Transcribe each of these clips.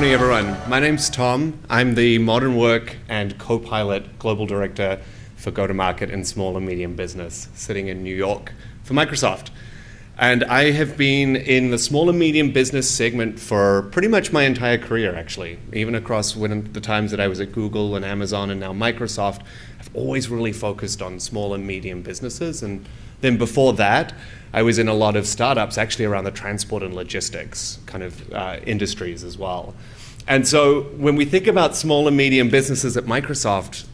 morning, everyone. My name's Tom. I'm the Modern Work and Copilot Global Director for Go-to-Market and Small and Medium Business, sitting in New York for Microsoft. And I have been in the small and medium business segment for pretty much my entire career, actually. Even across the times that I was at Google and Amazon and now Microsoft, I've always really focused on small and medium businesses. And then before that, I was in a lot of startups actually around the transport and logistics kind of industries as well. And so when we think about small and medium businesses at Microsoft,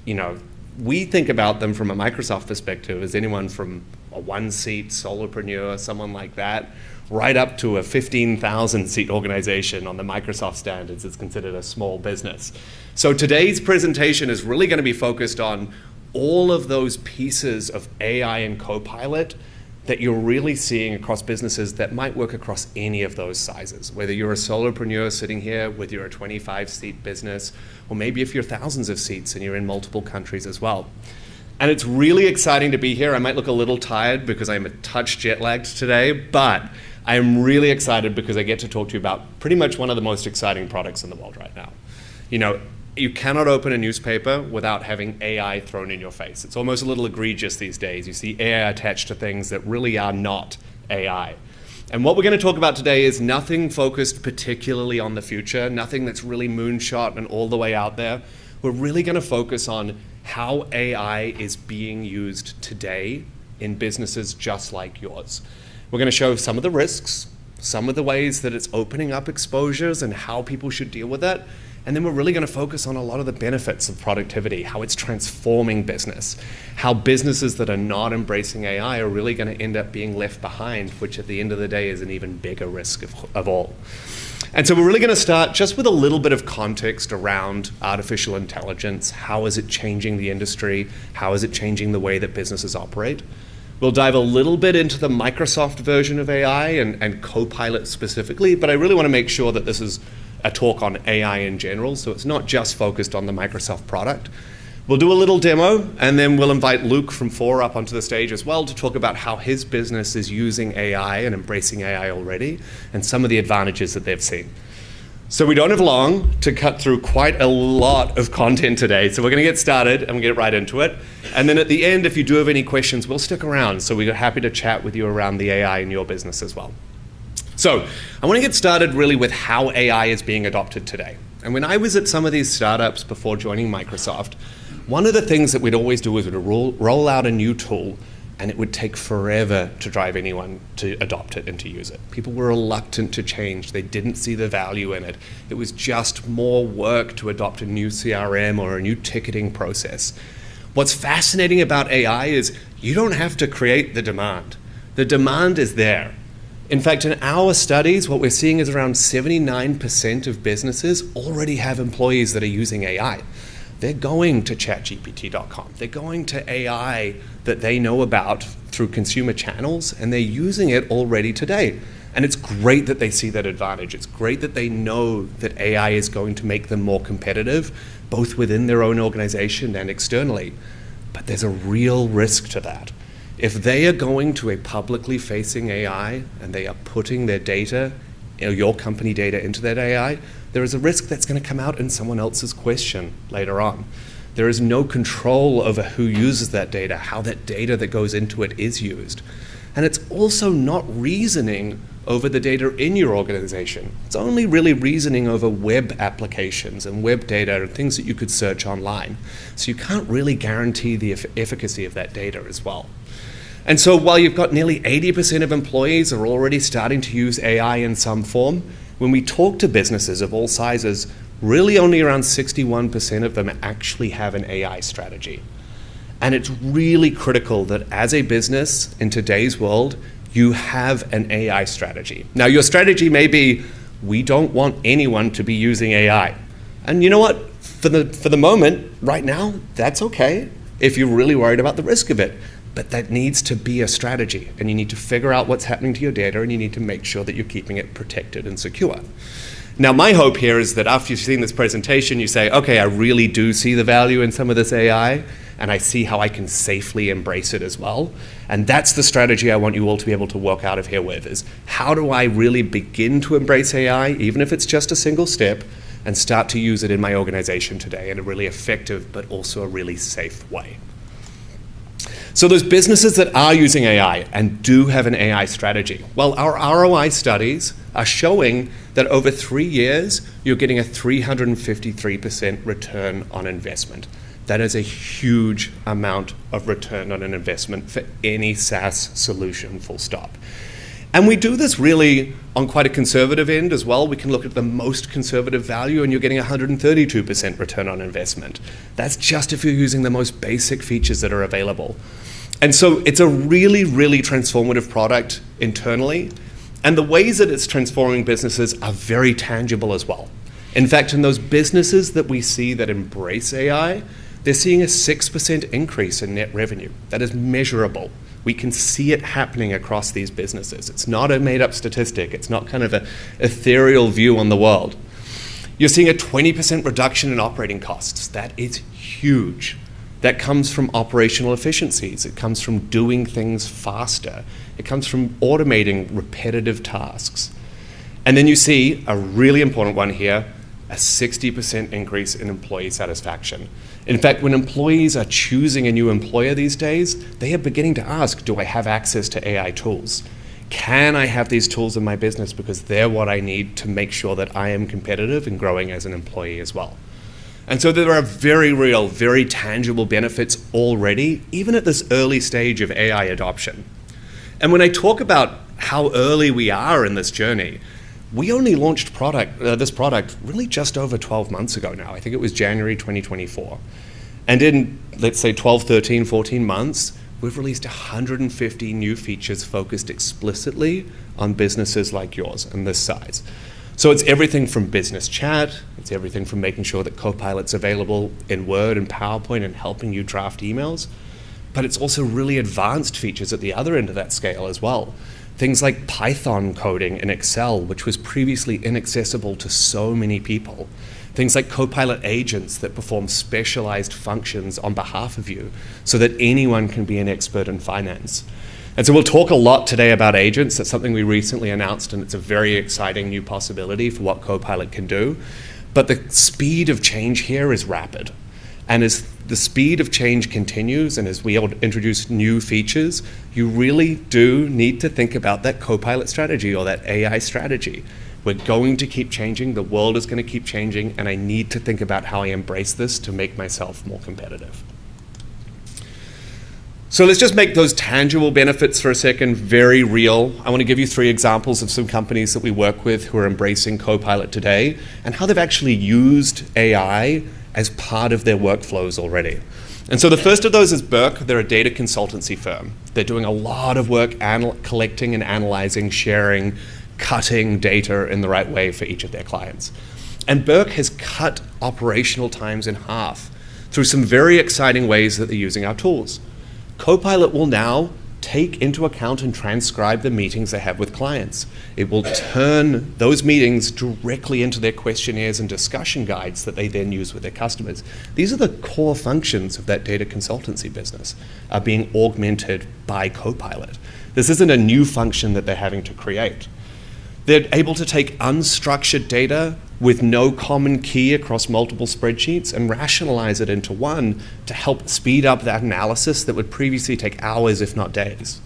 we think about them from a Microsoft perspective as anyone from a one-seat solopreneur, someone like that, right up to a 15,000-seat organization on the Microsoft standards. It's considered a small business. So today's presentation is really going to be focused on all of those pieces of AI and Copilot that you're really seeing across businesses that might work across any of those sizes. Whether you're a solopreneur sitting here, whether you're a 25-seat business, or maybe if you're thousands of seats and you're in multiple countries as well. And it's really exciting to be here. I might look a little tired because I'm a touch jet lagged today, but I'm really excited because I get to talk to you about pretty much one of the most exciting products in the world right now. You cannot open a newspaper without having AI thrown in your face. It's almost a little egregious these days. You see AI attached to things that really are not AI. And what we're going to talk about today is nothing focused particularly on the future, nothing that's really moonshot and all the way out there. We're really going to focus on how AI is being used today in businesses just like yours. We're going to show some of the risks, some of the ways that it's opening up exposures and how people should deal with that. And then we're really going to focus on a lot of the benefits of productivity, how it's transforming business, how businesses that are not embracing AI are really going to end up being left behind, which at the end of the day is an even bigger risk of all. And so we're really going to start just with a little bit of context around artificial intelligence. How is it changing the industry? How is it changing the way that businesses operate? We'll dive a little bit into the Microsoft version of AI and Copilot specifically, but I really want to make sure that this is a talk on AI in general, so it's not just focused on the Microsoft product. We'll do a little demo, and then we'll invite Luke from Four up onto the stage as well to talk about how his business is using AI and embracing AI already, and some of the advantages that they've seen. So we don't have long to cut through quite a lot of content today, so we're going to get started and we'll get right into it. And then at the end, if you do have any questions, we'll stick around, so we're happy to chat with you around the AI in your business as well. So I want to get started really with how AI is being adopted today. And when I was at some of these startups before joining Microsoft, one of the things that we'd always do was we'd roll out a new tool, and it would take forever to drive anyone to adopt it and to use it. People were reluctant to change. They didn't see the value in it. It was just more work to adopt a new CRM or a new ticketing process. What's fascinating about AI is you don't have to create the demand. The demand is there. In fact, in our studies, what we're seeing is around 79% of businesses already have employees that are using AI. They're going to chatgpt.com. They're going to AI that they know about through consumer channels, and they're using it already today. And it's great that they see that advantage. It's great that they know that AI is going to make them more competitive, both within their own organization and externally. But there's a real risk to that. If they are going to a publicly facing AI and they are putting their data, your company data into that AI, there is a risk that's going to come out in someone else's question later on. There is no control over who uses that data, how that data that goes into it is used. And it's also not reasoning over the data in your organization. It's only really reasoning over web applications and web data and things that you could search online. So you can't really guarantee the efficacy of that data as well. And so while you've got nearly 80% of employees are already starting to use AI in some form, when we talk to businesses of all sizes, really only around 61% of them actually have an AI strategy. And it's really critical that as a business in today's world, you have an AI strategy. Now, your strategy may be, we don't want anyone to be using AI. And you know what? For the moment, right now, that's okay if you're really worried about the risk of it. But that needs to be a strategy, and you need to figure out what's happening to your data, and you need to make sure that you're keeping it protected and secure. Now, my hope here is that after you've seen this presentation, you say, okay, I really do see the value in some of this AI, and I see how I can safely embrace it as well. And that's the strategy I want you all to be able to walk out of here with, is how do I really begin to embrace AI, even if it's just a single step, and start to use it in my organization today in a really effective but also a really safe way. So those businesses that are using AI and do have an AI strategy, well, our ROI studies are showing that over 3 years, you're getting a 353% return on investment. That is a huge amount of return on an investment for any SaaS solution, full stop. And we do this really on quite a conservative end as well. We can look at the most conservative value and you're getting 132% return on investment. That's just if you're using the most basic features that are available. And so it's a really, really transformative product internally. And the ways that it's transforming businesses are very tangible as well. In fact, in those businesses that we see that embrace AI, they're seeing a 6% increase in net revenue. That is measurable. We can see it happening across these businesses. It's not a made-up statistic. It's not kind of an ethereal view on the world. You're seeing a 20% reduction in operating costs. That is huge. That comes from operational efficiencies. It comes from doing things faster. It comes from automating repetitive tasks. And then you see a really important one here, a 60% increase in employee satisfaction. In fact, when employees are choosing a new employer these days, they are beginning to ask, do I have access to AI tools? Can I have these tools in my business because they're what I need to make sure that I am competitive and growing as an employee as well? And so there are very real, very tangible benefits already, even at this early stage of AI adoption. And when I talk about how early we are in this journey, we only launched this product really just over 12 months ago now. I think it was January 2024. And in, let's say, 12, 13, 14 months, we've released 150 new features focused explicitly on businesses like yours and this size. So it's everything from business chat, it's everything from making sure that Copilot's available in Word and PowerPoint and helping you draft emails, but it's also really advanced features at the other end of that scale as well. Things like Python coding in Excel, which was previously inaccessible to so many people. Things like Copilot Agents that perform specialized functions on behalf of you so that anyone can be an expert in finance. And so we'll talk a lot today about agents. That's something we recently announced, and it's a very exciting new possibility for what Copilot can do. But the speed of change here is rapid. And as the speed of change continues and as we introduce new features, you really do need to think about that Copilot strategy or that AI strategy. We're going to keep changing, the world is going to keep changing, and I need to think about how I embrace this to make myself more competitive. So let's just make those tangible benefits for a second very real. I want to give you 3 examples of some companies that we work with who are embracing Copilot today and how they've actually used AI as part of their workflows already. And so the first of those is Burke. They're a data consultancy firm. They're doing a lot of work collecting and analyzing, sharing, cutting data in the right way for each of their clients. And Burke has cut operational times in half through some very exciting ways that they're using our tools. Copilot will now take into account and transcribe the meetings they have with clients. It will turn those meetings directly into their questionnaires and discussion guides that they then use with their customers. These are the core functions of that data consultancy business, are being augmented by Copilot. This isn't a new function that they're having to create. They're able to take unstructured data with no common key across multiple spreadsheets and rationalize it into one to help speed up that analysis that would previously take hours, if not days.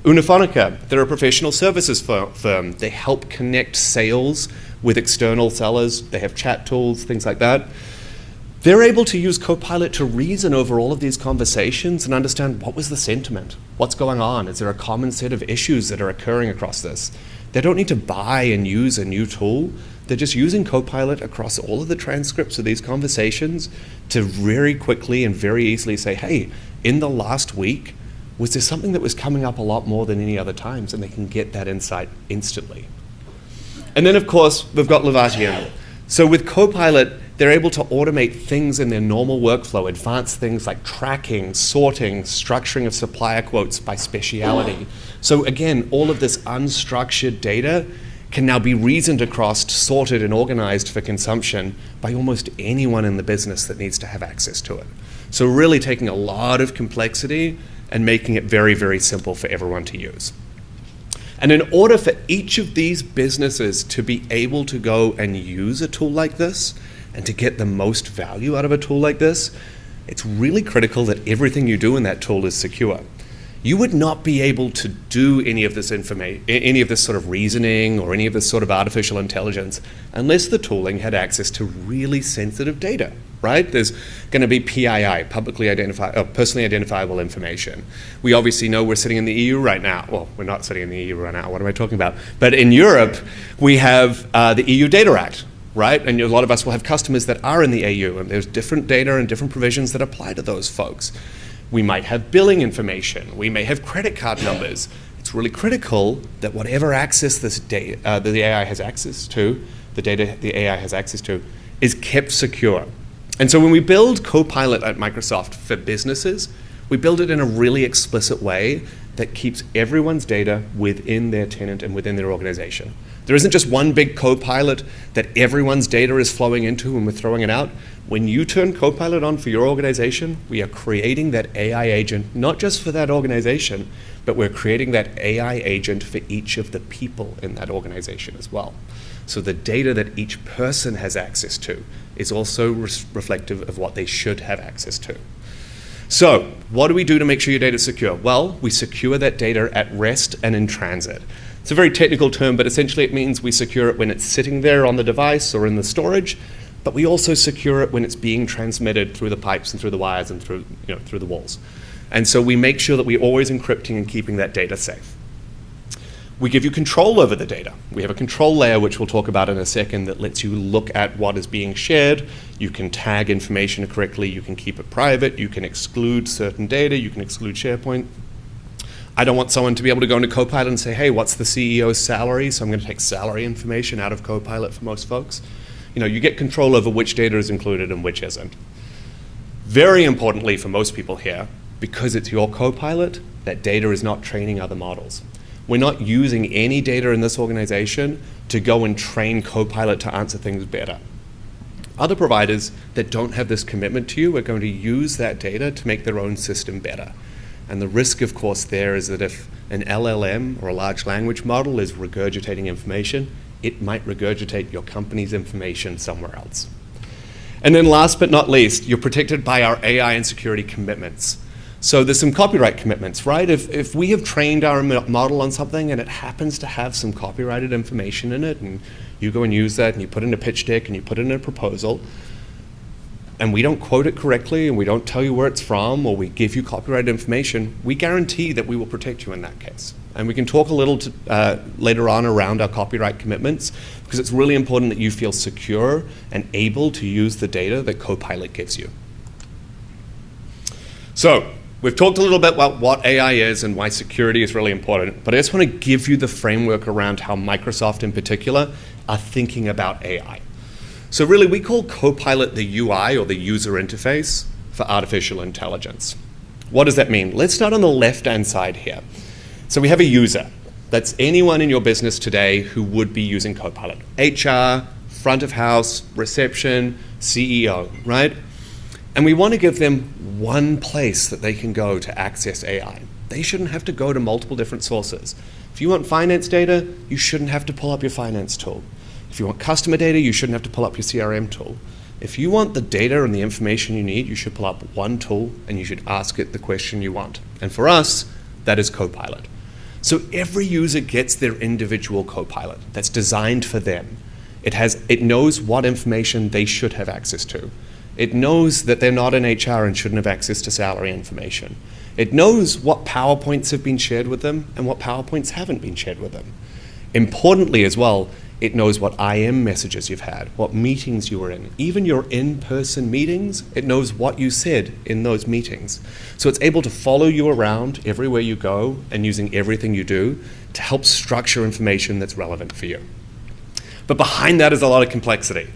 Unifonica, they're a professional services firm. They help connect sales with external sellers. They have chat tools, things like that. They're able to use Copilot to reason over all of these conversations and understand what was the sentiment, what's going on, is there a common set of issues that are occurring across this. They don't need to buy and use a new tool. They're just using Copilot across all of the transcripts of these conversations to very quickly and very easily say, hey, in the last week, was there something that was coming up a lot more than any other times? And they can get that insight instantly. And then, of course, we've got Levatien. So with Copilot, they're able to automate things in their normal workflow, advanced things like tracking, sorting, structuring of supplier quotes by speciality. So again, all of this unstructured data can now be reasoned across, sorted and organized for consumption by almost anyone in the business that needs to have access to it. So really taking a lot of complexity and making it very, very simple for everyone to use. And in order for each of these businesses to be able to go and use a tool like this and to get the most value out of a tool like this, it's really critical that everything you do in that tool is secure. You would not be able to do any of this sort of reasoning or any of this sort of artificial intelligence unless the tooling had access to really sensitive data, right? There's going to be PII, personally identifiable information. We obviously know we're sitting in the EU right now. Well, we're not sitting in the EU right now. What am I talking about? But in Europe, we have the EU Data Act, right? And a lot of us will have customers that are in the EU, and there's different data and different provisions that apply to those folks. We might have billing information. We may have credit card numbers. It's really critical that whatever access this data the AI has access to, the data the AI has access to, is kept secure. And so when we build Copilot at Microsoft for businesses, we build it in a really explicit way that keeps everyone's data within their tenant and within their organization. There isn't just one big Copilot that everyone's data is flowing into when we're throwing it out. When you turn Copilot on for your organization, we are creating that AI agent, not just for that organization, but we're creating that AI agent for each of the people in that organization as well. So the data that each person has access to is also reflective of what they should have access to. So what do we do to make sure your data is secure? Well, we secure that data at rest and in transit. It's a very technical term, but essentially it means we secure it when it's sitting there on the device or in the storage, but we also secure it when it's being transmitted through the pipes and through the wires and through the walls. And so we make sure that we're always encrypting and keeping that data safe. We give you control over the data. We have a control layer, which we'll talk about in a second, that lets you look at what is being shared. You can tag information correctly. You can keep it private. You can exclude certain data. You can exclude SharePoint. I don't want someone to be able to go into Copilot and say, hey, what's the CEO's salary? So I'm going to take salary information out of Copilot for most folks. You get control over which data is included and which isn't. Very importantly for most people here, because it's your Copilot, that data is not training other models. We're not using any data in this organization to go and train Copilot to answer things better. Other providers that don't have this commitment to you are going to use that data to make their own system better. And the risk, of course, there is that if an LLM or a large language model is regurgitating information, it might regurgitate your company's information somewhere else. And then last but not least, you're protected by our AI and security commitments. So there's some copyright commitments, right? If we have trained our model on something and it happens to have some copyrighted information in it, and you go and use that and you put in a pitch deck and you put in a proposal, and we don't quote it correctly and we don't tell you where it's from, or we give you copyrighted information, we guarantee that we will protect you in that case. And we can talk a little later on around our copyright commitments, because it's really important that you feel secure and able to use the data that Copilot gives you. So we've talked a little bit about what AI is and why security is really important, but I just want to give you the framework around how Microsoft in particular are thinking about AI. So really, we call Copilot the UI, or the user interface, for artificial intelligence. What does that mean? Let's start on the left-hand side here. So we have a user. That's anyone in your business today who would be using Copilot. HR, front of house, reception, CEO, right? And we want to give them one place that they can go to access AI. They shouldn't have to go to multiple different sources. If you want finance data, you shouldn't have to pull up your finance tool. If you want customer data, you shouldn't have to pull up your CRM tool. If you want the data and the information you need, you should pull up one tool and you should ask it the question you want. And for us, that is Copilot. So every user gets their individual Copilot that's designed for them. It knows what information they should have access to. It knows that they're not in HR and shouldn't have access to salary information. It knows what PowerPoints have been shared with them and what PowerPoints haven't been shared with them. Importantly as well, it knows what IM messages you've had, what meetings you were in. Even your in-person meetings, it knows what you said in those meetings. So it's able to follow you around everywhere you go and using everything you do to help structure information that's relevant for you. But behind that is a lot of complexity.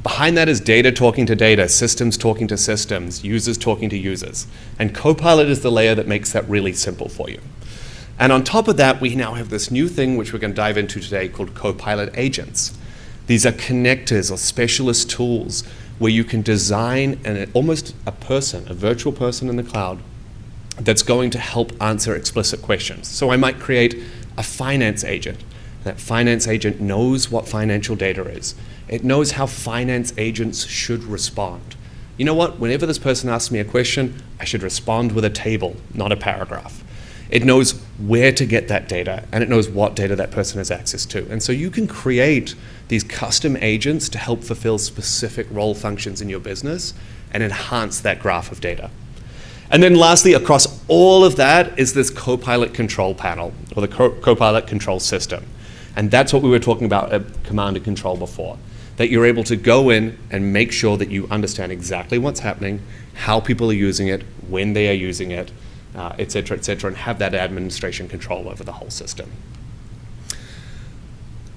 Behind that is data talking to data, systems talking to systems, users talking to users. And Copilot is the layer that makes that really simple for you. And on top of that, we now have this new thing which we're going to dive into today called Copilot Agents. These are connectors or specialist tools where you can design almost a virtual person in the cloud that's going to help answer explicit questions. So I might create a finance agent. That finance agent knows what financial data is. It knows how finance agents should respond. You know what? Whenever this person asks me a question, I should respond with a table, not a paragraph. It knows where to get that data, and it knows what data that person has access to. And so you can create these custom agents to help fulfill specific role functions in your business and enhance that graph of data. And then lastly, across all of that is this Copilot control panel, or the Copilot control system. And that's what we were talking about at Command and Control before, that you're able to go in and make sure that you understand exactly what's happening, how people are using it, when they are using it, et cetera, and have that administration control over the whole system.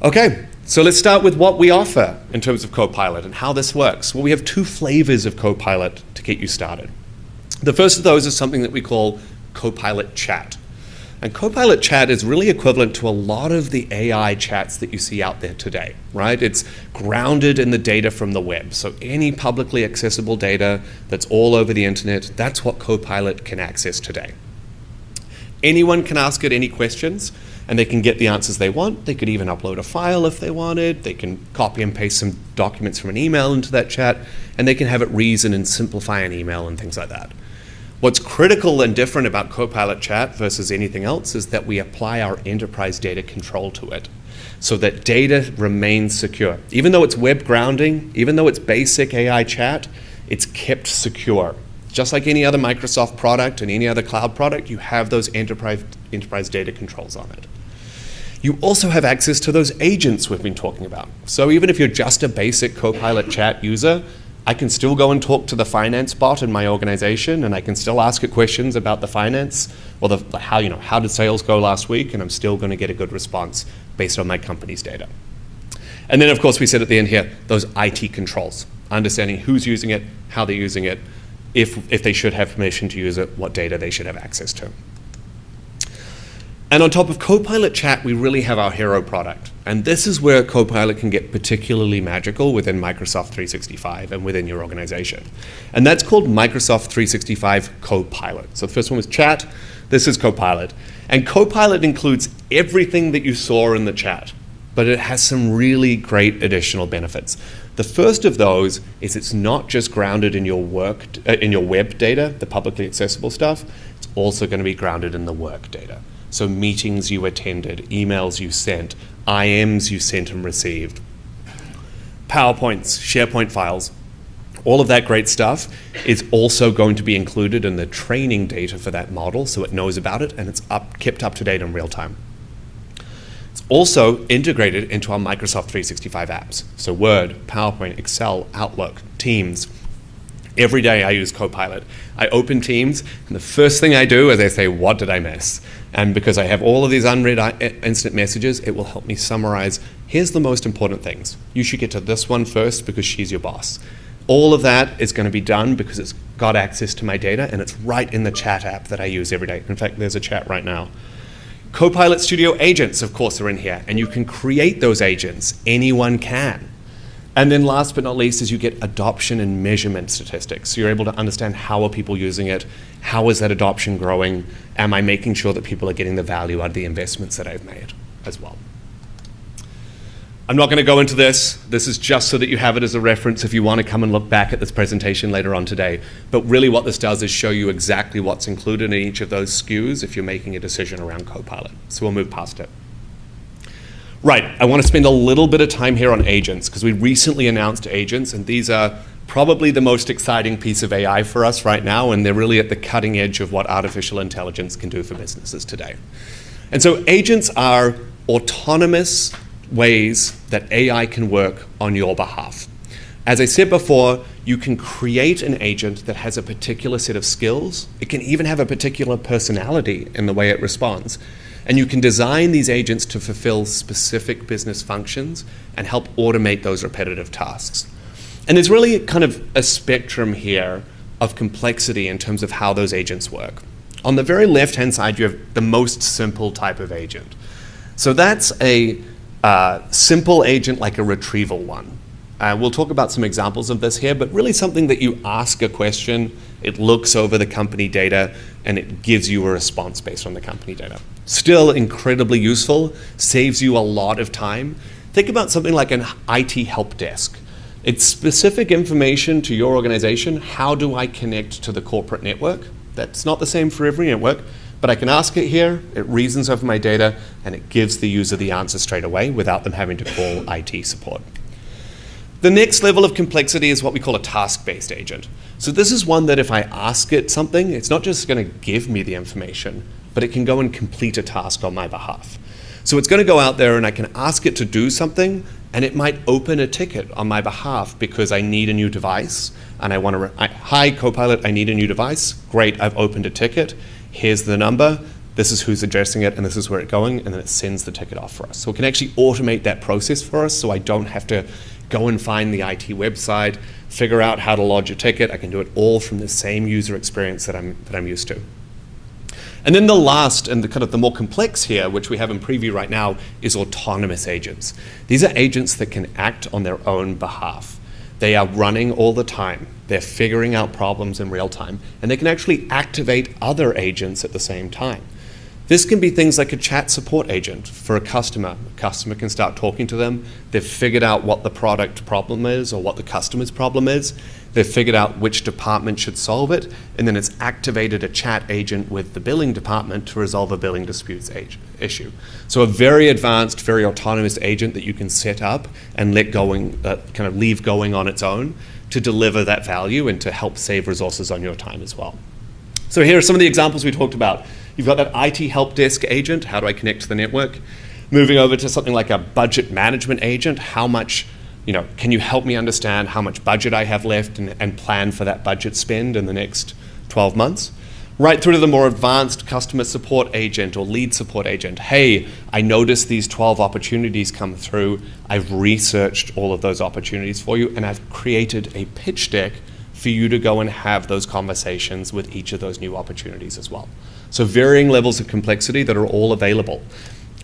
Okay, so let's start with what we offer in terms of Copilot and how this works. Well, we have two flavors of Copilot to get you started. The first of those is something that we call Copilot Chat. And Copilot Chat is really equivalent to a lot of the AI chats that you see out there today, right? It's grounded in the data from the web. So any publicly accessible data that's all over the internet, that's what Copilot can access today. Anyone can ask it any questions, and they can get the answers they want. They could even upload a file if they wanted. They can copy and paste some documents from an email into that chat, and they can have it reason and simplify an email and things like that. What's critical and different about Copilot Chat versus anything else is that we apply our enterprise data control to it so that data remains secure. Even though it's web grounding, even though it's basic AI chat, it's kept secure. Just like any other Microsoft product and any other cloud product, you have those enterprise data controls on it. You also have access to those agents we've been talking about. So even if you're just a basic Copilot Chat user, I can still go and talk to the finance bot in my organization, and I can still ask it questions about the finance or how did sales go last week, and I'm still going to get a good response based on my company's data. And then, of course, we said at the end here, those IT controls, understanding who's using it, how they're using it, if they should have permission to use it, what data they should have access to. And on top of Copilot Chat, we really have our hero product. And this is where Copilot can get particularly magical within Microsoft 365 and within your organization. And that's called Microsoft 365 Copilot. So the first one was chat, this is Copilot. And Copilot includes everything that you saw in the chat, but it has some really great additional benefits. The first of those is it's not just grounded in your web data, the publicly accessible stuff, it's also going to be grounded in the work data. So meetings you attended, emails you sent, IMs you sent and received, PowerPoints, SharePoint files, all of that great stuff is also going to be included in the training data for that model so it knows about it and it's kept up to date in real time. It's also integrated into our Microsoft 365 apps. So Word, PowerPoint, Excel, Outlook, Teams. Every day I use Copilot. I open Teams, and the first thing I do is I say, what did I miss? And because I have all of these unread instant messages, it will help me summarize, here's the most important things. You should get to this one first because she's your boss. All of that is going to be done because it's got access to my data, and it's right in the chat app that I use every day. In fact, there's a chat right now. Copilot Studio agents, of course, are in here, and you can create those agents. Anyone can. And then last but not least is you get adoption and measurement statistics. So you're able to understand how are people using it, how is that adoption growing, am I making sure that people are getting the value out of the investments that I've made as well. I'm not going to go into this. This is just so that you have it as a reference if you want to come and look back at this presentation later on today. But really what this does is show you exactly what's included in each of those SKUs if you're making a decision around Copilot. So we'll move past it. Right, I want to spend a little bit of time here on agents because we recently announced agents, and these are probably the most exciting piece of AI for us right now, and they're really at the cutting edge of what artificial intelligence can do for businesses today. And so agents are autonomous ways that AI can work on your behalf. As I said before, you can create an agent that has a particular set of skills. It can even have a particular personality in the way it responds. And you can design these agents to fulfill specific business functions and help automate those repetitive tasks. And there's really kind of a spectrum here of complexity in terms of how those agents work. On the very left-hand side, you have the most simple type of agent. So that's a simple agent like a retrieval one. We'll talk about some examples of this here, but really something that you ask a question, it looks over the company data, and it gives you a response based on the company data. Still incredibly useful, saves you a lot of time. Think about something like an IT help desk. It's specific information to your organization. How do I connect to the corporate network? That's not the same for every network, but I can ask it here, it reasons over my data, and it gives the user the answer straight away without them having to call IT support. The next level of complexity is what we call a task-based agent. So this is one that if I ask it something, it's not just going to give me the information, but it can go and complete a task on my behalf. So it's going to go out there and I can ask it to do something, and it might open a ticket on my behalf because I need a new device, and I want to, hi Copilot, I need a new device. Great, I've opened a ticket. Here's the number. This is who's addressing it, and this is where it's going, and then it sends the ticket off for us. So it can actually automate that process for us, so I don't have to go and find the IT website, figure out how to lodge a ticket. I can do it all from the same user experience that I'm used to. And then the last and the more complex here, which we have in preview right now, is autonomous agents. These are agents that can act on their own behalf. They are running all the time. They're figuring out problems in real time, and they can actually activate other agents at the same time. This can be things like a chat support agent for a customer. A customer can start talking to them. They've figured out what the product problem is or what the customer's problem is. They've figured out which department should solve it, and then it's activated a chat agent with the billing department to resolve a billing disputes issue. So a very advanced, very autonomous agent that you can set up and leave going on its own to deliver that value and to help save resources on your time as well. So here are some of the examples we talked about. You've got that IT help desk agent. How do I connect to the network? Moving over to something like a budget management agent. How much, can you help me understand how much budget I have left and plan for that budget spend in the next 12 months? Right through to the more advanced customer support agent or lead support agent. Hey, I noticed these 12 opportunities come through. I've researched all of those opportunities for you, and I've created a pitch deck for you to go and have those conversations with each of those new opportunities as well. So varying levels of complexity that are all available.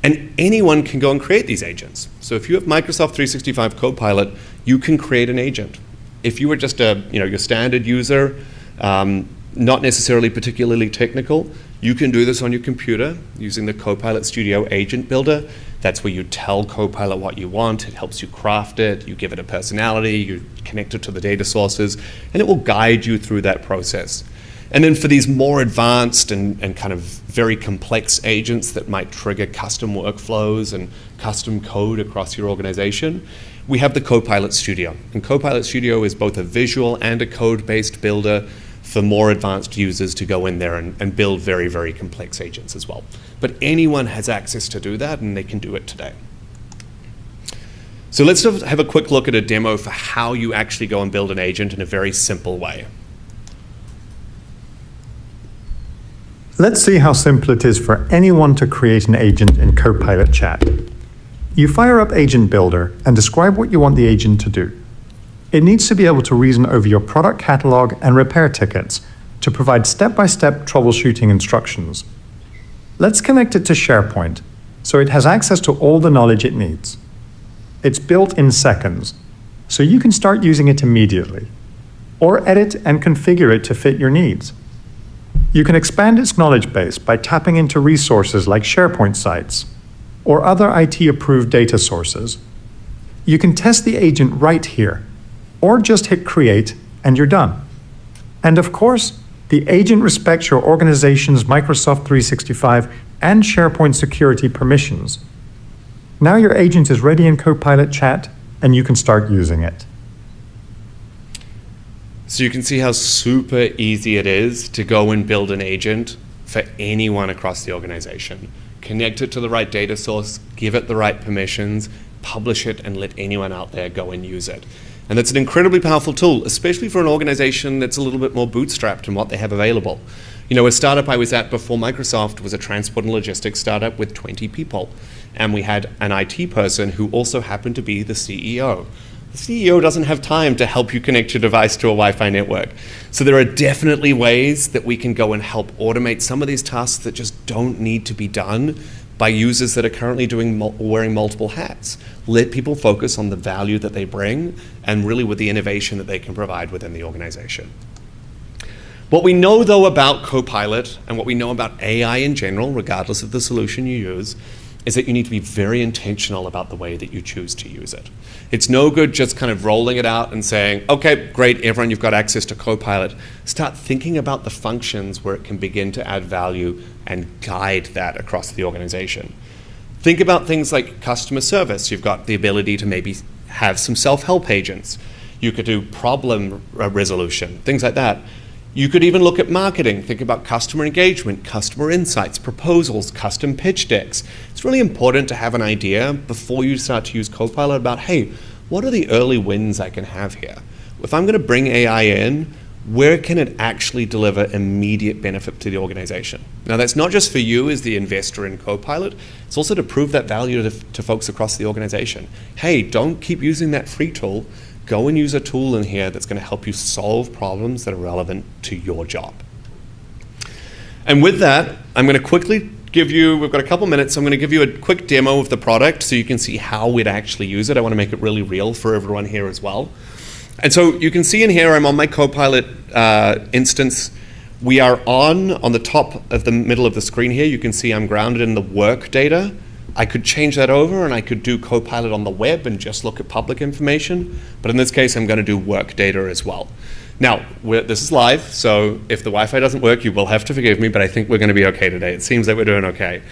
And anyone can go and create these agents. So if you have Microsoft 365 Copilot, you can create an agent. If you were just your standard user, not necessarily particularly technical, you can do this on your computer using the Copilot Studio Agent Builder. That's where you tell Copilot what you want. It helps you craft it. You give it a personality. You connect it to the data sources, and it will guide you through that process. And then for these more advanced and kind of very complex agents that might trigger custom workflows and custom code across your organization, we have the Copilot Studio. And Copilot Studio is both a visual and a code-based builder for more advanced users to go in there and build very, very complex agents as well. But anyone has access to do that, and they can do it today. So let's have a quick look at a demo for how you actually go and build an agent in a very simple way. Let's see how simple it is for anyone to create an agent in Copilot Chat. You fire up Agent Builder and describe what you want the agent to do. It needs to be able to reason over your product catalog and repair tickets to provide step-by-step troubleshooting instructions. Let's connect it to SharePoint so it has access to all the knowledge it needs. It's built in seconds, so you can start using it immediately, or edit and configure it to fit your needs. You can expand its knowledge base by tapping into resources like SharePoint sites or other IT-approved data sources. You can test the agent right here, or just hit Create and you're done. And of course, the agent respects your organization's Microsoft 365 and SharePoint security permissions. Now your agent is ready in Copilot Chat, and you can start using it. So you can see how super easy it is to go and build an agent for anyone across the organization. Connect it to the right data source, give it the right permissions, publish it, and let anyone out there go and use it. And that's an incredibly powerful tool, especially for an organization that's a little bit more bootstrapped in what they have available. A startup I was at before Microsoft was a transport and logistics startup with 20 people. And we had an IT person who also happened to be the CEO. The CEO doesn't have time to help you connect your device to a Wi-Fi network. So there are definitely ways that we can go and help automate some of these tasks that just don't need to be done by users that are currently wearing multiple hats. Let people focus on the value that they bring and really with the innovation that they can provide within the organization. What we know, though, about Copilot and what we know about AI in general, regardless of the solution you use, is that you need to be very intentional about the way that you choose to use it. It's no good just kind of rolling it out and saying, okay, great, everyone, you've got access to Copilot. Start thinking about the functions where it can begin to add value and guide that across the organization. Think about things like customer service. You've got the ability to maybe have some self-help agents. You could do problem resolution, things like that. You could even look at marketing, think about customer engagement, customer insights, proposals, custom pitch decks. It's really important to have an idea before you start to use Copilot about, hey, what are the early wins I can have here? If I'm going to bring AI in, where can it actually deliver immediate benefit to the organization? Now, that's not just for you as the investor in Copilot, it's also to prove that value to folks across the organization. Hey, don't keep using that free tool. Go and use a tool in here that's going to help you solve problems that are relevant to your job. And with that, I'm going to quickly give you, we've got a couple minutes, so I'm going to give you a quick demo of the product so you can see how we'd actually use it. I want to make it really real for everyone here as well. And so you can see in here, I'm on my Copilot instance. We are on the top of the middle of the screen here. You can see I'm grounded in the work data. I could change that over and I could do Copilot on the web and just look at public information. But in this case, I'm going to do work data as well. Now, this is live, so if the Wi-Fi doesn't work, you will have to forgive me, but I think we're going to be okay today. It seems like we're doing okay.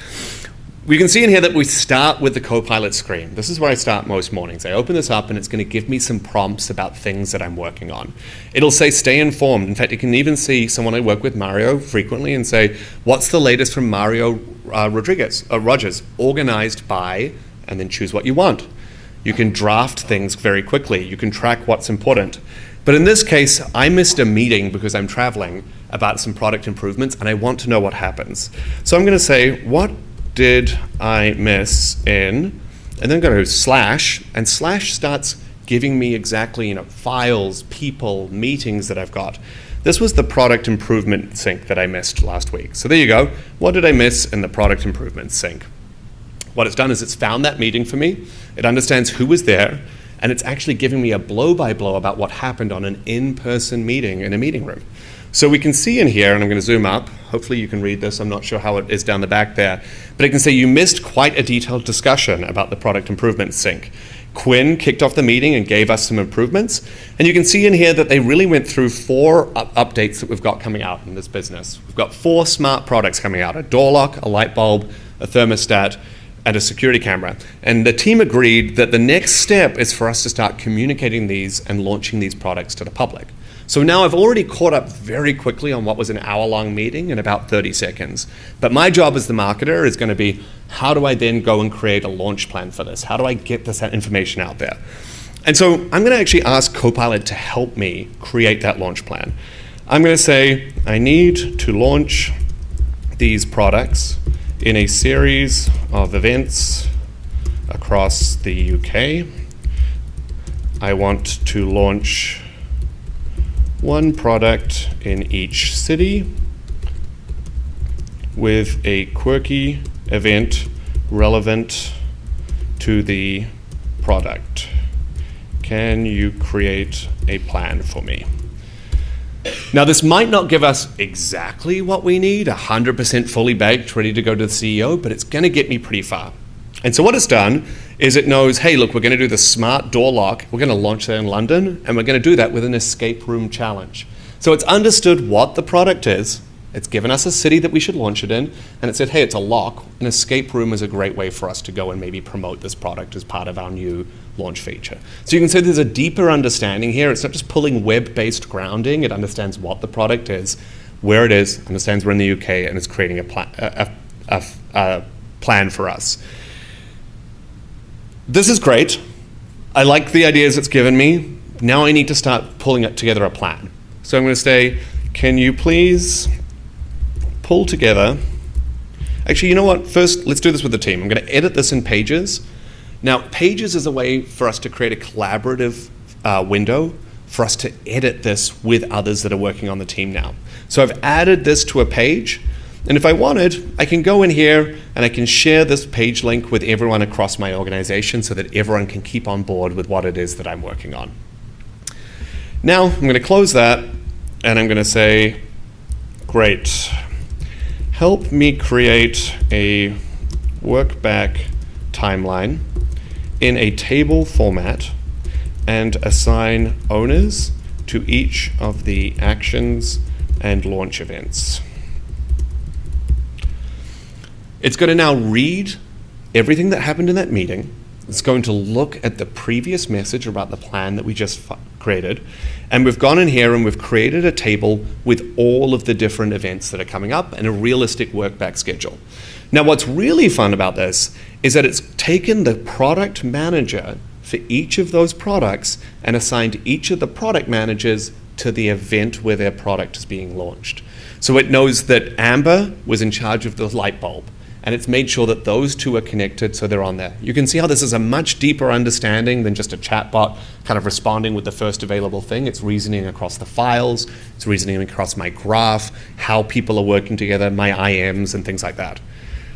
We can see in here that we start with the Copilot screen. This is where I start most mornings. I open this up and it's going to give me some prompts about things that I'm working on. It'll say stay informed. In fact, you can even see someone I work with, Mario, frequently and say, what's the latest from Mario Rogers, organized by, and then choose what you want. You can draft things very quickly. You can track what's important. But in this case, I missed a meeting because I'm traveling about some product improvements and I want to know what happens. So I'm going to say, what did I miss in, and then go to slash, and slash starts giving me exactly, files, people, meetings that I've got. This was the product improvement sync that I missed last week. So there you go. What did I miss in the product improvement sync? What it's done is it's found that meeting for me. It understands who was there, and it's actually giving me a blow-by-blow about what happened on an in-person meeting in a meeting room. So we can see in here, and I'm going to zoom up. Hopefully you can read this. I'm not sure how it is down the back there. But I can say you missed quite a detailed discussion about the product improvement sync. Quinn kicked off the meeting and gave us some improvements. And you can see in here that they really went through 4 updates that we've got coming out in this business. We've got 4 smart products coming out, a door lock, a light bulb, a thermostat, and a security camera. And the team agreed that the next step is for us to start communicating these and launching these products to the public. So now I've already caught up very quickly on what was an hour-long meeting in about 30 seconds. But my job as the marketer is going to be, how do I then go and create a launch plan for this? How do I get this information out there? And so I'm going to actually ask Copilot to help me create that launch plan. I'm going to say, I need to launch these products in a series of events across the UK. I want to launch 1 product in each city with a quirky event relevant to the product. Can you create a plan for me? Now, this might not give us exactly what we need, 100% fully baked, ready to go to the CEO, but it's going to get me pretty far. And so what it's done is it knows, hey, look, we're going to do the smart door lock. We're going to launch that in London, and we're going to do that with an escape room challenge. So it's understood what the product is. It's given us a city that we should launch it in, and it said, hey, it's a lock. An escape room is a great way for us to go and maybe promote this product as part of our new launch feature. So you can see there's a deeper understanding here. It's not just pulling web-based grounding. It understands what the product is, where it is, understands we're in the UK, and is creating a plan for us. This is great. I like the ideas it's given me. Now I need to start pulling it together a plan. So I'm going to say, can you please pull together, actually, you know what? First, let's do this with the team. I'm going to edit this in Pages. Now, Pages is a way for us to create a collaborative window for us to edit this with others that are working on the team now. So I've added this to a page. And if I wanted, I can go in here and I can share this page link with everyone across my organization so that everyone can keep on board with what it is that I'm working on. Now, I'm going to close that and I'm going to say, great, help me create a work back timeline in a table format and assign owners to each of the actions and launch events. It's going to now read everything that happened in that meeting. It's going to look at the previous message about the plan that we just created. And we've gone in here and we've created a table with all of the different events that are coming up and a realistic work back schedule. Now, what's really fun about this is that it's taken the product manager for each of those products and assigned each of the product managers to the event where their product is being launched. So it knows that Amber was in charge of the light bulb, and it's made sure that those two are connected so they're on there. You can see how this is a much deeper understanding than just a chatbot kind of responding with the first available thing. It's reasoning across the files, it's reasoning across my graph, how people are working together, my IMs and things like that.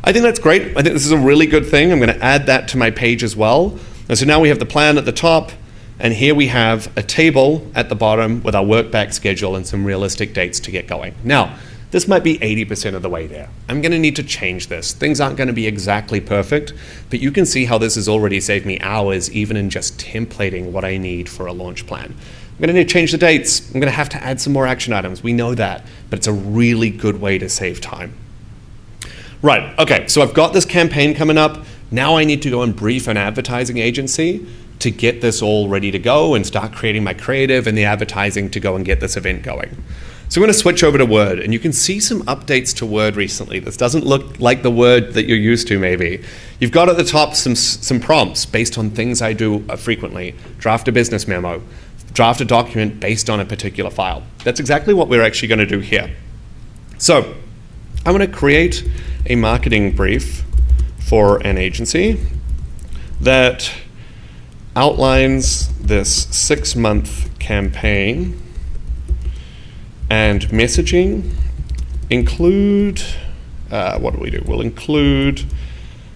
I think that's great. I think this is a really good thing. I'm going to add that to my page as well. And so now we have the plan at the top, and here we have a table at the bottom with our work back schedule and some realistic dates to get going. Now, this might be 80% of the way there. I'm going to need to change this. Things aren't going to be exactly perfect, but you can see how this has already saved me hours even in just templating what I need for a launch plan. I'm going to need to change the dates. I'm going to have to add some more action items. We know that, but it's a really good way to save time. Right, okay, so I've got this campaign coming up. Now I need to go and brief an advertising agency to get this all ready to go and start creating my creative and the advertising to go and get this event going. So I'm going to switch over to Word, and you can see some updates to Word recently. This doesn't look like the Word that you're used to, maybe. You've got at the top some prompts based on things I do frequently. Draft a business memo, draft a document based on a particular file. That's exactly what we're actually going to do here. So I'm going to create a marketing brief for an agency that outlines this 6-month campaign and messaging. Include, what do we do? We'll include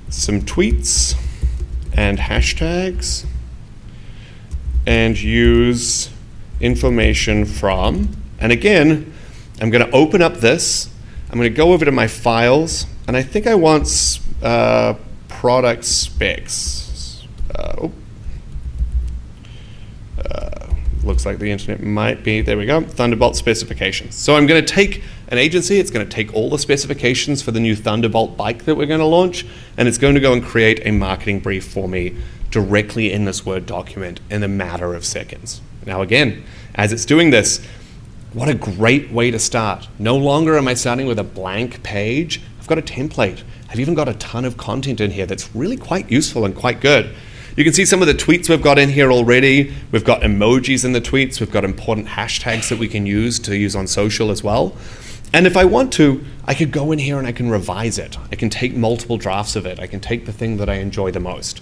some tweets and hashtags and use information from, and again, I'm going to open up this. I'm going to go over to my files, and I think I want product specs. Looks like the internet might be, there we go, Thunderbolt specifications. So I'm going to take an agency, it's going to take all the specifications for the new Thunderbolt bike that we're going to launch, and it's going to go and create a marketing brief for me directly in this Word document in a matter of seconds. Now again, as it's doing this, what a great way to start. No longer am I starting with a blank page. I've got a template. I've even got a ton of content in here that's really quite useful and quite good. You can see some of the tweets we've got in here already. We've got emojis in the tweets. We've got important hashtags that we can use on social as well. And if I want to, I could go in here and I can revise it. I can take multiple drafts of it. I can take the thing that I enjoy the most.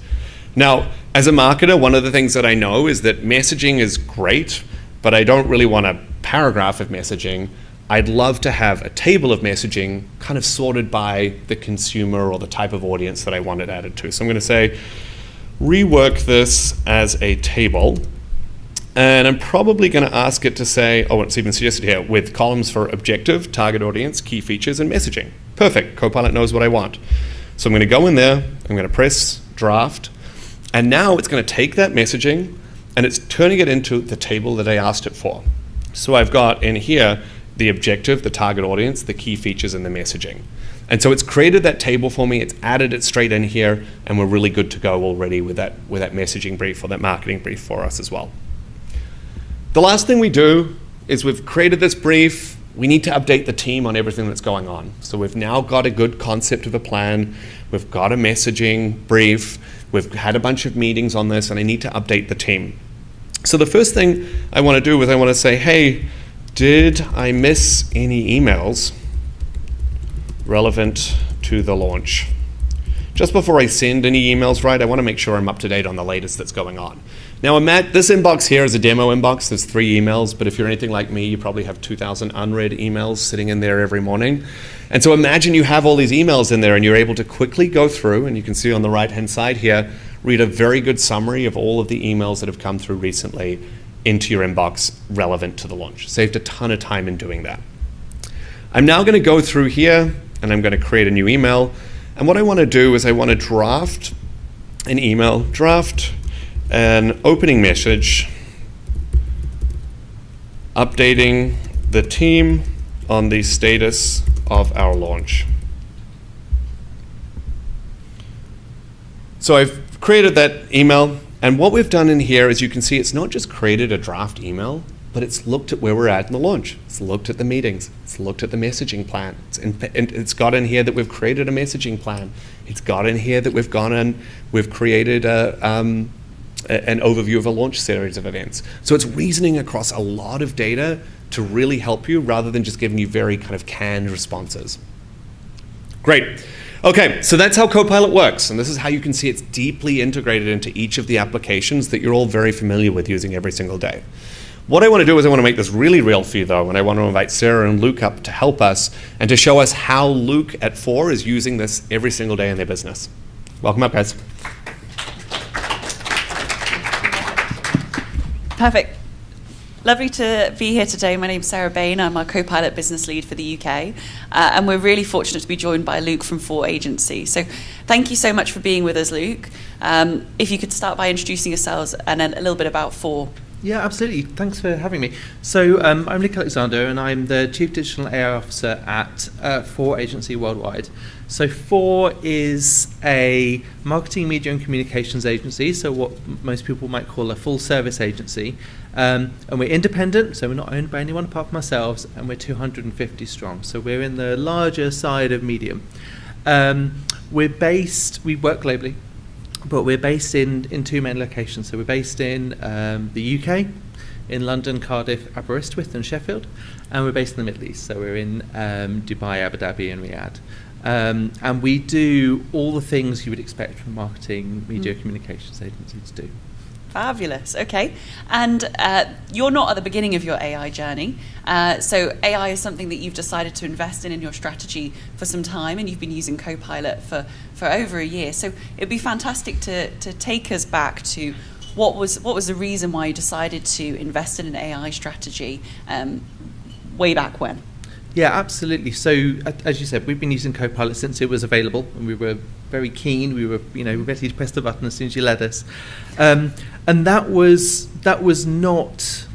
Now, as a marketer, one of the things that I know is that messaging is great, but I don't really want a paragraph of messaging. I'd love to have a table of messaging kind of sorted by the consumer or the type of audience that I want it added to. So I'm going to say, rework this as a table, and I'm probably going to ask it to say, oh, it's even suggested here, with columns for objective, target audience, key features, and messaging. Perfect, Copilot knows what I want. So I'm going to go in there, I'm going to press draft, and now it's going to take that messaging and it's turning it into the table that I asked it for. So I've got in here the objective, the target audience, the key features, and the messaging. And so it's created that table for me, it's added it straight in here, and we're really good to go already with that messaging brief or that marketing brief for us as well. The last thing we do is we've created this brief, we need to update the team on everything that's going on. So we've now got a good concept of a plan, we've got a messaging brief, we've had a bunch of meetings on this, and I need to update the team. So the first thing I want to do is I want to say, hey, did I miss any emails relevant to the launch? just before I send any emails, right, I want to make sure I'm up to date on the latest that's going on. Now, this inbox here is a demo inbox. There's 3 emails, but if you're anything like me, you probably have 2,000 unread emails sitting in there every morning. And so imagine you have all these emails in there and you're able to quickly go through, and you can see on the right-hand side here, read a very good summary of all of the emails that have come through recently into your inbox relevant to the launch. Saved a ton of time in doing that. I'm now going to go through here and I'm going to create a new email. And what I want to do is I want to draft an email, draft an opening message updating the team on the status of our launch. So I've created that email, and what we've done in here is you can see it's not just created a draft email, but it's looked at where we're at in the launch. It's looked at the meetings. It's looked at the messaging plan. It's got in here that we've created a messaging plan. It's got in here that we've gone and we've created an overview of a launch series of events. So it's reasoning across a lot of data to really help you rather than just giving you very kind of canned responses. Great. Okay, so that's how Copilot works, and this is how you can see it's deeply integrated into each of the applications that you're all very familiar with using every single day. What I want to do is I want to make this really real for you, though, and I want to invite Sarah and Luke up to help us and to show us how Luke at 4 is using this every single day in their business. Welcome up, guys. Perfect. Lovely to be here today. My name's Sarah Bain. I'm our Copilot business lead for the UK. And we're really fortunate to be joined by Luke from 4 Agency. So thank you so much for being with us, Luke. If you could start by introducing yourselves and then a little bit about 4. Yeah, absolutely. Thanks for having me. So I'm Luke Alexander, and I'm the Chief Digital AI Officer at 4 Agency Worldwide. So 4 is a marketing, media and communications agency, so what most people might call a full-service agency. And we're independent, so we're not owned by anyone apart from ourselves, and we're 250 strong. So we're in the larger side of medium. We work globally. But we're based in 2 main locations. So we're based in the UK, in London, Cardiff, Aberystwyth and Sheffield, and we're based in the Middle East. So we're in Dubai, Abu Dhabi and Riyadh. And we do all the things you would expect from marketing, media, communications agency to do. Fabulous. Okay. And you're not at the beginning of your AI journey. So AI is something that you've decided to invest in your strategy for some time, and you've been using Copilot for over a year. So it'd be fantastic to take us back to what was the reason why you decided to invest in an AI strategy way back when? Yeah, absolutely. So, as you said, we've been using Copilot since it was available, and we were very keen. We were, ready to press the button as soon as you let us. And that was not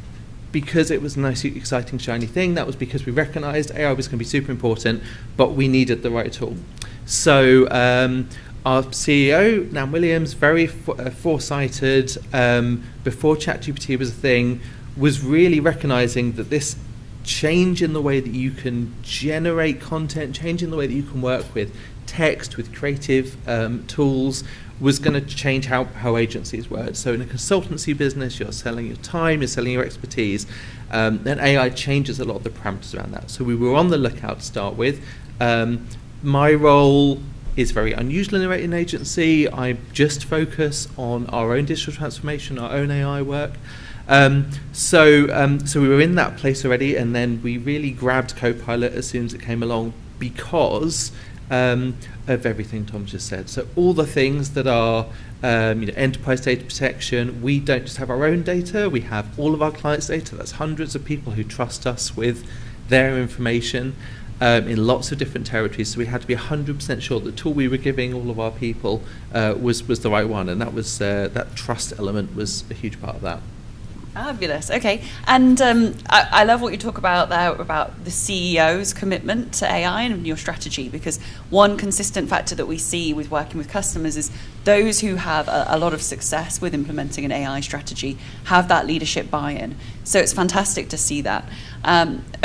because it was a nice, exciting, shiny thing. That was because we recognised AI was going to be super important, but we needed the right tool. So, our CEO, Nan Williams, very foresighted, before ChatGPT was a thing, was really recognising that this change in the way that you can generate content, change in the way that you can work with text, with creative tools, was going to change how agencies work. So in a consultancy business, you're selling your time, you're selling your expertise, and AI changes a lot of the parameters around that. So we were on the lookout to start with. My role is very unusual in an agency. I just focus on our own digital transformation, our own AI work. So we were in that place already, and then we really grabbed Copilot as soon as it came along because of everything Tom just said. So all the things that are enterprise data protection. We don't just have our own data, we have all of our clients' data. That's hundreds of people who trust us with their information in lots of different territories. So we had to be 100% sure the tool we were giving all of our people was the right one, and that was that trust element was a huge part of that. Fabulous. Okay. And I love what you talk about there about the CEO's commitment to AI and your strategy, because one consistent factor that we see with working with customers is those who have a lot of success with implementing an AI strategy have that leadership buy-in. So it's fantastic to see that.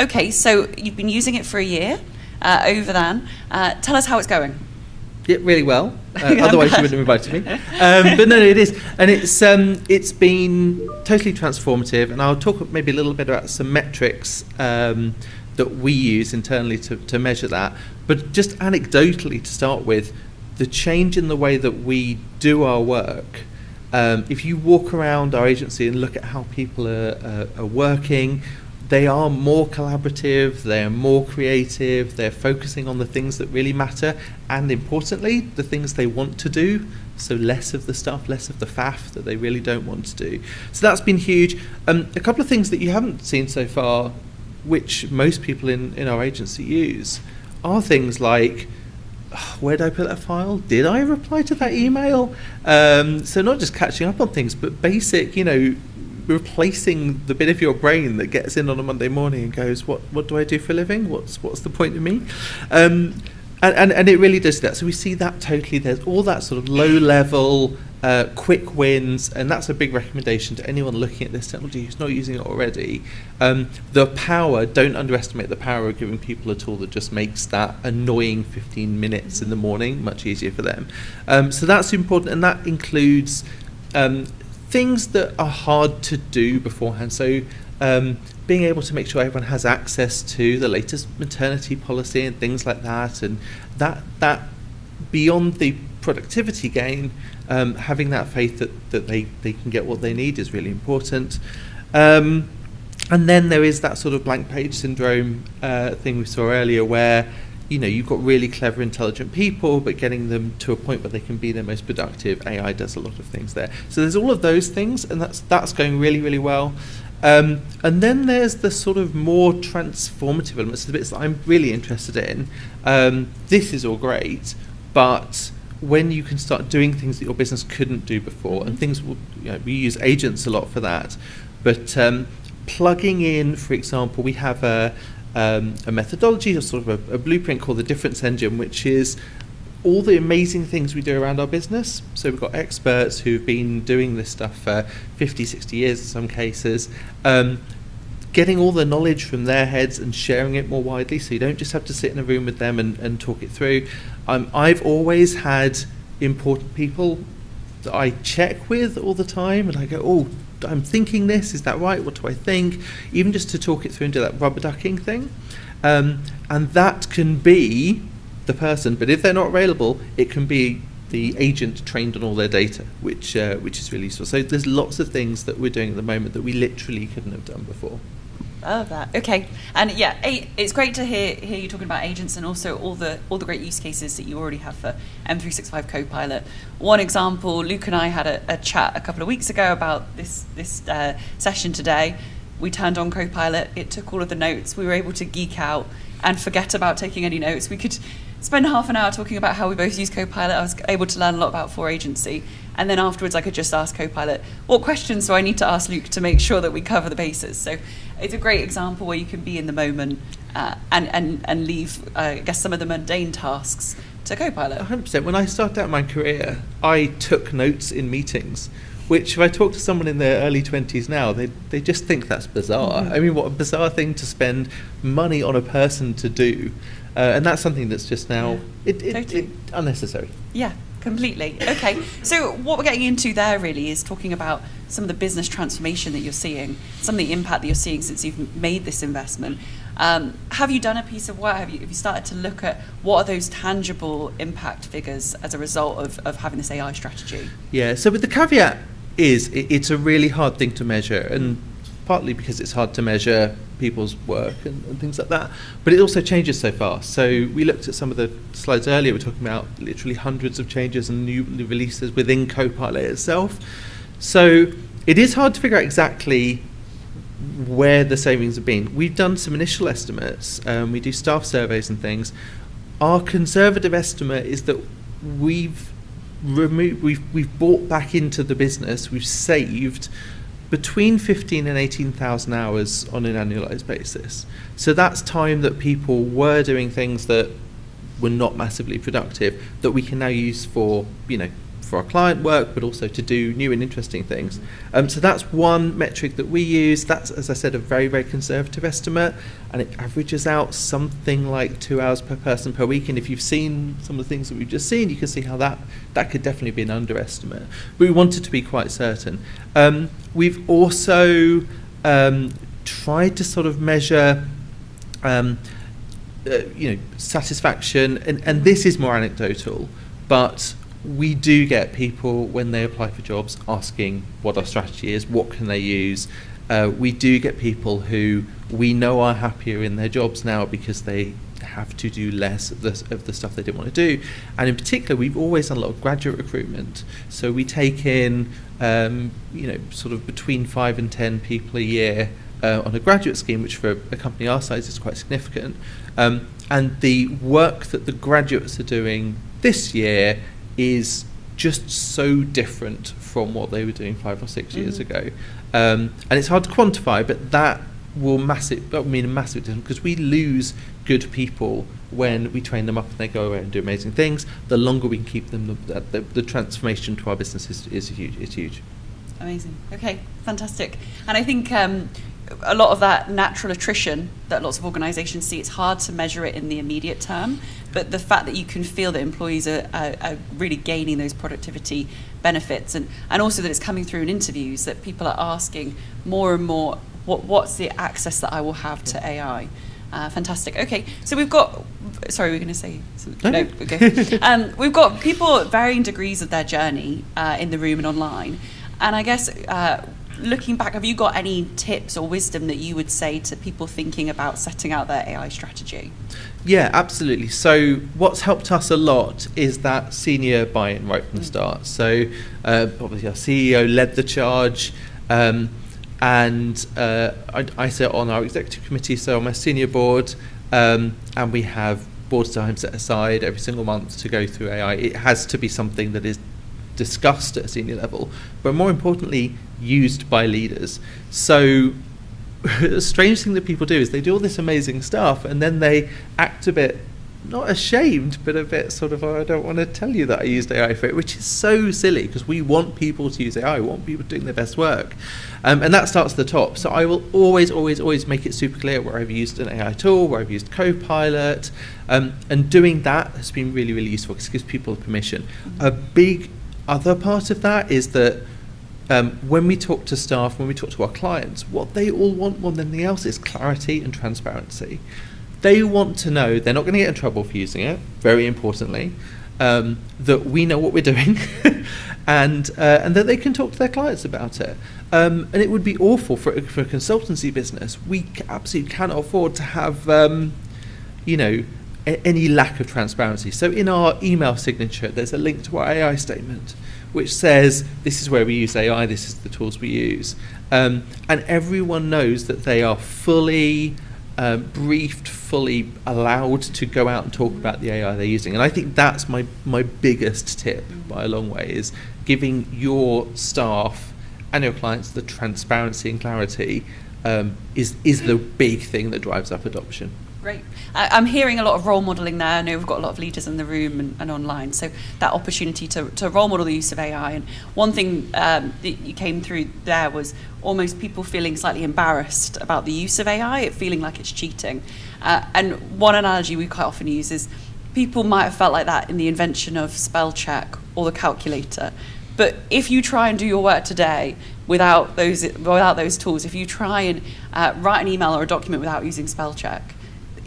Okay, so you've been using it for a year, over then. Tell us how it's going. Yeah, really well. Otherwise, you wouldn't have invited me. But no, it is, and it's been totally transformative. And I'll talk maybe a little bit about some metrics that we use internally to measure that. But just anecdotally, to start with, the change in the way that we do our work. If you walk around our agency and look at how people are working, they are more collaborative, they are more creative, they're focusing on the things that really matter, and importantly, the things they want to do. So less of the stuff, less of the faff that they really don't want to do. So that's been huge. A couple of things that you haven't seen so far, which most people in our agency use, are things like, where did I put that file? Did I reply to that email? So not just catching up on things, but basic, replacing the bit of your brain that gets in on a Monday morning and goes, what do I do for a living? What's the point of me? And it really does that. So we see that totally. There's all that sort of low-level, quick wins, and that's a big recommendation to anyone looking at this technology who's not using it already. Don't underestimate the power of giving people a tool that just makes that annoying 15 minutes in the morning much easier for them. So that's important, and that includes things that are hard to do beforehand. So being able to make sure everyone has access to the latest maternity policy and things like that, and that beyond the productivity gain, having that faith that they can get what they need is really important. And then there is that sort of blank page syndrome thing we saw earlier, where you've got really clever, intelligent people, but getting them to a point where they can be their most productive. AI does a lot of things there. So there's all of those things, and that's going really, really well. And then there's the sort of more transformative elements, the bits that I'm really interested in. This is all great, but when you can start doing things that your business couldn't do before, and things we use agents a lot for that, but plugging in, for example, we have a methodology, or sort of a blueprint called the Difference Engine, which is all the amazing things we do around our business. So we've got experts who've been doing this stuff for 50, 60 years in some cases, getting all the knowledge from their heads and sharing it more widely, so you don't just have to sit in a room with them and talk it through. I've always had important people that I check with all the time, and I go, oh, I'm thinking this, is that right? What do I think? Even just to talk it through and do that rubber ducking thing. And that can be the person, but if they're not available, it can be the agent trained on all their data, which is really useful. So there's lots of things that we're doing at the moment that we literally couldn't have done before. I love that. Okay, and yeah, it's great to hear you talking about agents, and also all the great use cases that you already have for M365 Copilot. One example, Luke and I had a chat a couple of weeks ago about this session today. We turned on Copilot. It took all of the notes. We were able to geek out and forget about taking any notes. We could spend half an hour talking about how we both use Copilot. I was able to learn a lot about For Agency. And then afterwards, I could just ask Copilot, what questions do I need to ask Luke to make sure that we cover the bases? So it's a great example where you can be in the moment and leave, I guess, some of the mundane tasks to Copilot. 100%. When I started out my career, I took notes in meetings, which if I talk to someone in their early 20s now, they just think that's bizarre. I mean, what a bizarre thing to spend money on a person to do. And that's something that's just now totally unnecessary. Yeah, completely. Okay, so what we're getting into there really is talking about some of the business transformation that you're seeing, some of the impact that you're seeing since you've made this investment. Have you done a piece of work? Have you started to look at what are those tangible impact figures as a result of having this AI strategy? Yeah, so with the caveat is it's a really hard thing to measure, and partly because it's hard to measure people's work and things like that, but it also changes so fast. So we looked at some of the slides earlier, we're talking about literally hundreds of changes and new releases within Copilot itself. So it is hard to figure out exactly where the savings have been. We've done some initial estimates, we do staff surveys and things. Our conservative estimate is that we've brought back into the business, we've saved between 15 and 18,000 hours on an annualized basis. So that's time that people were doing things that were not massively productive that we can now use for our client work, but also to do new and interesting things. So that's one metric that we use. That's, as I said, a very, very conservative estimate, and it averages out something like 2 hours per person per week. And if you've seen some of the things that we've just seen, you can see how that could definitely be an underestimate. But we wanted to be quite certain. We've also tried to sort of measure satisfaction, and this is more anecdotal, but we do get people, when they apply for jobs, asking what our strategy is, what can they use. We do get people who we know are happier in their jobs now because they have to do less of the stuff they didn't want to do. And in particular, we've always done a lot of graduate recruitment. So we take in, sort of between 5 and 10 people a year on a graduate scheme, which for a company our size is quite significant. And the work that the graduates are doing this year is just so different from what they were doing 5 or 6 years ago. And it's hard to quantify, but that will mean a massive difference, because we lose good people when we train them up and they go away and do amazing things. The longer we can keep them, the transformation to our business is huge. It's huge. Amazing. Okay, fantastic. And I think a lot of that natural attrition that lots of organisations see, it's hard to measure it in the immediate term, but the fact that you can feel that employees are really gaining those productivity benefits, and also that it's coming through in interviews, that people are asking more and more, what's the access that I will have to AI? Fantastic. Okay, so we've got, sorry, we're going to say something. No, okay. We've got people at varying degrees of their journey in the room and online. And I guess, looking back, have you got any tips or wisdom that you would say to people thinking about setting out their AI strategy? Yeah, absolutely. So what's helped us a lot is that senior buy-in right from the start. So obviously our CEO led the charge, and I sit on our executive committee, so on my senior board, and we have board time set aside every single month to go through AI. It has to be something that is discussed at a senior level, but more importantly, used by leaders. So a strange thing that people do is they do all this amazing stuff and then they act a bit, not ashamed, but a bit sort of, I don't want to tell you that I used AI for it, which is so silly, because we want people to use AI, we want people doing their best work. And that starts at the top. So I will always make it super clear where I've used an AI tool, where I've used Copilot, and doing that has been really, really useful because it gives people permission. A big other part of that is that when we talk to staff, when we talk to our clients, what they all want more than anything else is clarity and transparency. They want to know they're not going to get in trouble for using it, very importantly, that we know what we're doing, and that they can talk to their clients about it. And it would be awful for a consultancy business. We absolutely cannot afford to have, any lack of transparency. So in our email signature, there's a link to our AI statement, which says this is where we use AI, this is the tools we use. And everyone knows that they are fully briefed, fully allowed to go out and talk about the AI they're using. And I think that's my biggest tip by a long way, is giving your staff and your clients the transparency and clarity is the big thing that drives up adoption. Great. I'm hearing a lot of role modelling there. I know we've got a lot of leaders in the room and online, so that opportunity to role model the use of AI. And one thing that you came through there was almost people feeling slightly embarrassed about the use of AI, it feeling like it's cheating. And one analogy we quite often use is people might have felt like that in the invention of spell check or the calculator. But if you try and do your work today without those tools, if you try and write an email or a document without using spell check,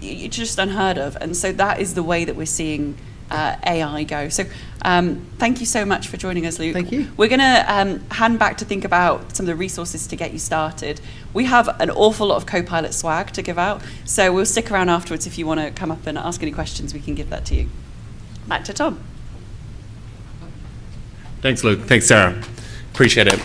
it's just unheard of. And so that is the way that we're seeing AI go. So thank you so much for joining us, Luke. Thank you. We're going to hand back to think about some of the resources to get you started. We have an awful lot of Copilot swag to give out, so we'll stick around afterwards. If you want to come up and ask any questions, we can give that to you. Back to Tom. Thanks, Luke. Thanks, Sarah. Appreciate it.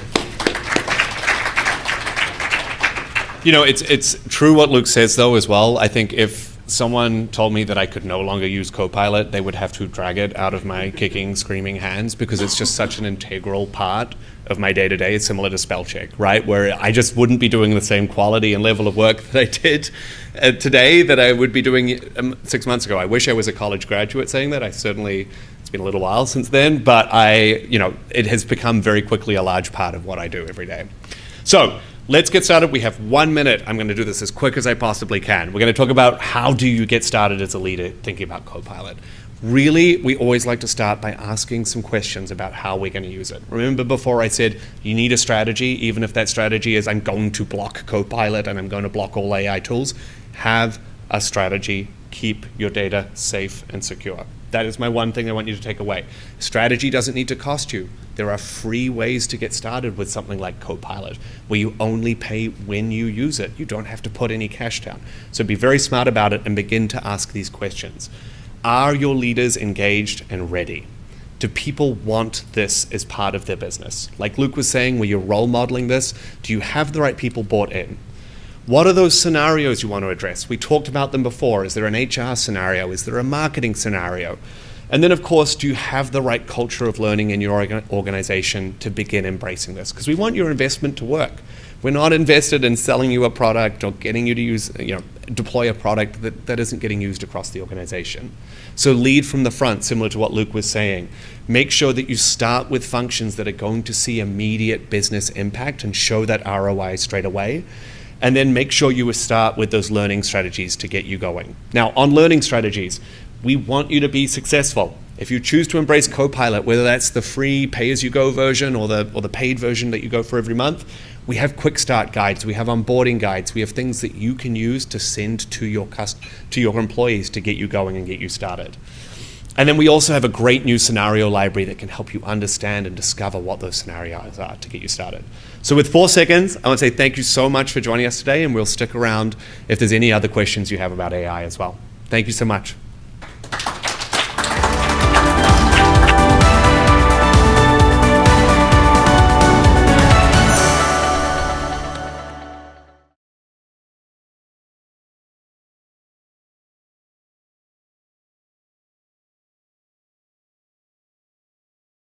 It's true what Luke says, though, as well. I think if someone told me that I could no longer use Copilot, they would have to drag it out of my kicking, screaming hands, because it's just such an integral part of my day-to-day. It's similar to spell check, right? Where I just wouldn't be doing the same quality and level of work that I did today that I would be doing 6 months ago. I wish I was a college graduate saying that. It's been a little while since then, but it has become very quickly a large part of what I do every day. So let's get started. We have 1 minute. I'm going to do this as quick as I possibly can. We're going to talk about how do you get started as a leader thinking about Copilot. Really, we always like to start by asking some questions about how we're going to use it. Remember before I said you need a strategy, even if that strategy is I'm going to block Copilot and I'm going to block all AI tools. Have a strategy. Keep your data safe and secure. That is my one thing I want you to take away. Strategy doesn't need to cost you. There are free ways to get started with something like Copilot, where you only pay when you use it. You don't have to put any cash down. So be very smart about it and begin to ask these questions. Are your leaders engaged and ready? Do people want this as part of their business? Like Luke was saying, where you're role modeling this, do you have the right people bought in? What are those scenarios you want to address? We talked about them before. Is there an HR scenario? Is there a marketing scenario? And then, of course, do you have the right culture of learning in your organization to begin embracing this? Because we want your investment to work. We're not invested in selling you a product or getting you to use, deploy a product that isn't getting used across the organization. So lead from the front, similar to what Luke was saying. Make sure that you start with functions that are going to see immediate business impact and show that ROI straight away. And then make sure you start with those learning strategies to get you going. Now, on learning strategies, we want you to be successful. If you choose to embrace Copilot, whether that's the free pay-as-you-go version or the paid version that you go for every month, we have quick start guides, we have onboarding guides, we have things that you can use to send to your employees to get you going and get you started. And then we also have a great new scenario library that can help you understand and discover what those scenarios are to get you started. So with 4 seconds, I want to say thank you so much for joining us today, and we'll stick around if there's any other questions you have about AI as well. Thank you so much.